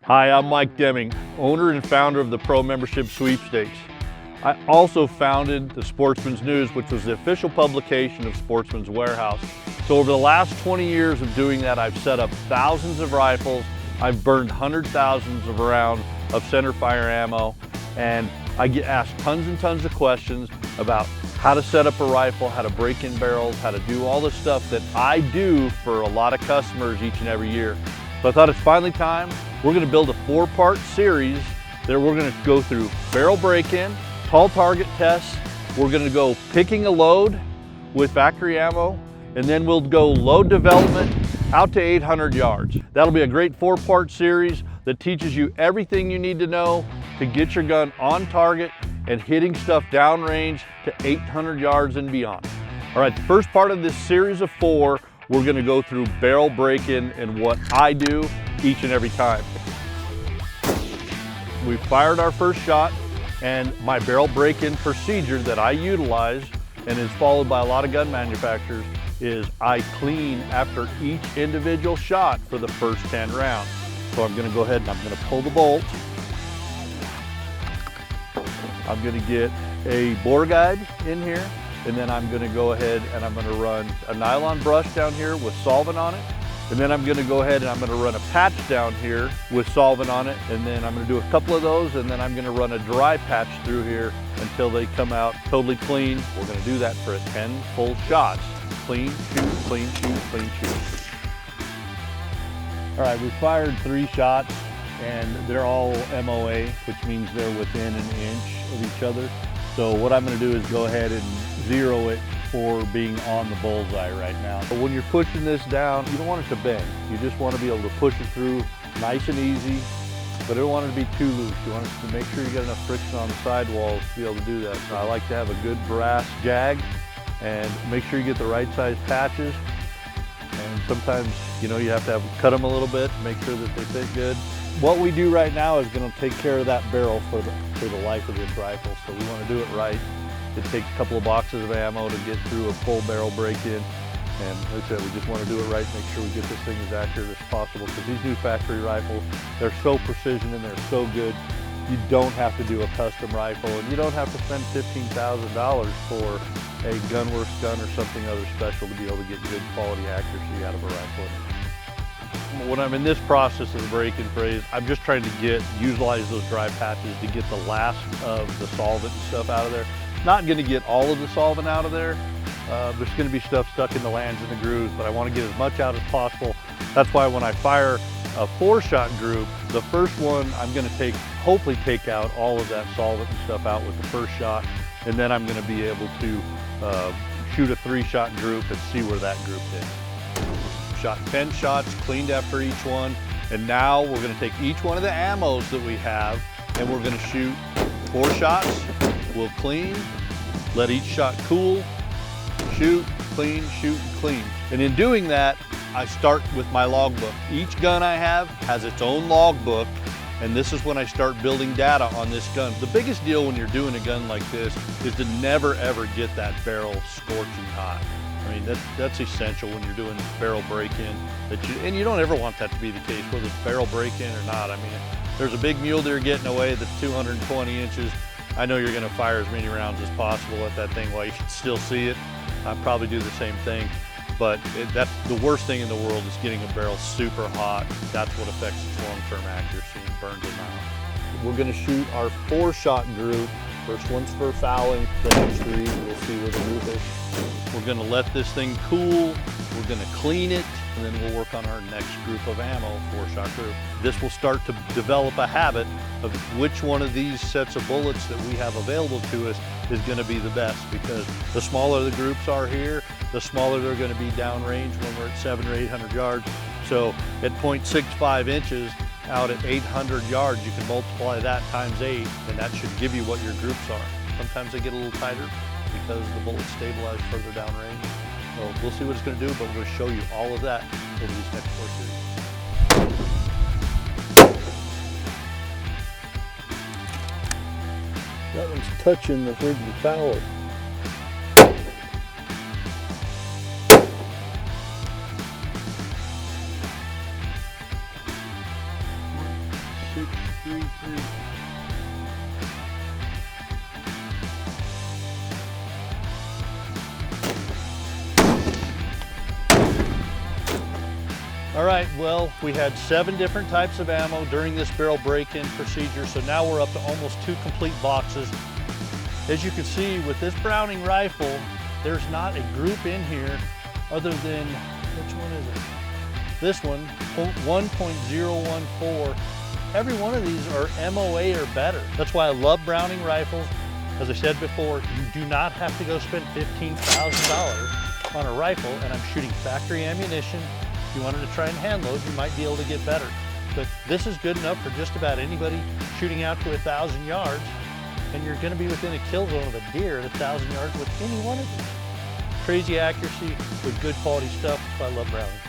Hi, I'm Mike Deming, owner and founder of the Pro Membership Sweepstakes. I also founded the Sportsman's News, which was the official publication of Sportsman's Warehouse. So over the last 20 years of doing that, I've set up thousands of rifles, I've burned hundreds of thousands of rounds of center fire ammo, and I get asked tons and tons of questions about how to set up a rifle, how to break in barrels, how to do all the stuff that I do for a lot of customers each and every year. So I thought it's finally time. We're gonna build a 4-part series that we're gonna go through barrel break-in, tall target tests, we're gonna go picking a load with factory ammo, and then we'll go load development out to 800 yards. That'll be a great 4-part series that teaches you everything you need to know to get your gun on target and hitting stuff downrange to 800 yards and beyond. All right, the first part of this series of 4, we're gonna go through barrel break-in and what I do each and every time. We fired our first shot, and my barrel break-in procedure that I utilize and is followed by a lot of gun manufacturers is I clean after each individual shot for the first 10 rounds. So I'm gonna go ahead and I'm gonna pull the bolt. I'm gonna get a bore guide in here, and then I'm gonna go ahead and I'm gonna run a nylon brush down here with solvent on it. And then I'm gonna go ahead and I'm gonna run a patch down here with solvent on it. And then I'm gonna do a couple of those, and then I'm gonna run a dry patch through here until they come out totally clean. We're gonna do that for 10 full shots. Clean, shoot, clean, shoot, clean, shoot. All right, we fired 3 shots, and they're all MOA, which means they're within an inch of each other. So what I'm gonna do is go ahead and zero it for being on the bullseye right now. But when you're pushing this down, you don't want it to bend. You just want to be able to push it through nice and easy, but you don't want it to be too loose. You want it to make sure you get enough friction on the sidewalls to be able to do that. So I like to have a good brass jag and make sure you get the right size patches. And sometimes, you know, you have to cut them a little bit, make sure that they fit good. What we do right now is going to take care of that barrel for the life of this rifle. So we want to do it right. It takes a couple of boxes of ammo to get through a full barrel break-in. And like I said, we just want to do it right, make sure we get this thing as accurate as possible, because these new factory rifles, they're so precision and they're so good. You don't have to do a custom rifle, and you don't have to spend $15,000 for a Gunworks gun or something other special to be able to get good quality accuracy out of a rifle. When I'm in this process of the break-in phase, I'm just trying to utilize those dry patches to get the last of the solvent and stuff out of there. Not going to get all of the solvent out of there. There's going to be stuff stuck in the lands and the grooves, but I want to get as much out as possible. That's why when I fire a 4-shot group, the first one I'm going to hopefully take out all of that solvent and stuff out with the first shot, and then I'm going to be able to shoot a 3-shot group and see where that group hits. Shot 10 shots, cleaned after each one, and now we're going to take each one of the ammos that we have, and we're going to shoot 4 shots. We'll clean, let each shot cool, shoot, clean, shoot, and clean. And in doing that, I start with my logbook. Each gun I have has its own logbook, and this is when I start building data on this gun. The biggest deal when you're doing a gun like this is to never ever get that barrel scorching hot. I mean, that's essential when you're doing barrel break-in. And you don't ever want that to be the case, whether it's barrel break-in or not. I mean, there's a big mule deer getting away that's 220 inches. I know you're gonna fire as many rounds as possible at that thing while you can still see it. I'd probably do the same thing, but that's the worst thing in the world is getting a barrel super hot. That's what affects its long-term accuracy and burns them out. We're gonna shoot our 4-shot group. First one's for fouling, the next 3, we'll see where the group is. We're gonna let this thing cool, we're gonna clean it, and then we'll work on our next group of ammo, 4-shot group. This will start to develop a habit of which one of these sets of bullets that we have available to us is gonna be the best, because the smaller the groups are here, the smaller they're gonna be downrange when we're at 700 or 800 yards. So at 0.65 inches out at 800 yards, you can multiply that times 8, and that should give you what your groups are. Sometimes they get a little tighter because the bullets stabilize further downrange. So we'll see what it's going to do, but we're going to show you all of that over these next 4 series. That one's touching the friggin' fowler. 633. All right, well, we had 7 different types of ammo during this barrel break-in procedure, so now we're up to almost 2 complete boxes. As you can see, with this Browning rifle, there's not a group in here other than, which one is it? This one, 1.014. Every one of these are MOA or better. That's why I love Browning rifles. As I said before, you do not have to go spend $15,000 on a rifle, and I'm shooting factory ammunition. If you wanted to try and hand load, you might be able to get better. But this is good enough for just about anybody shooting out to 1,000 yards, and you're gonna be within a kill zone of a deer at 1,000 yards with any one of these. Crazy accuracy with good quality stuff. That's why I love Browning.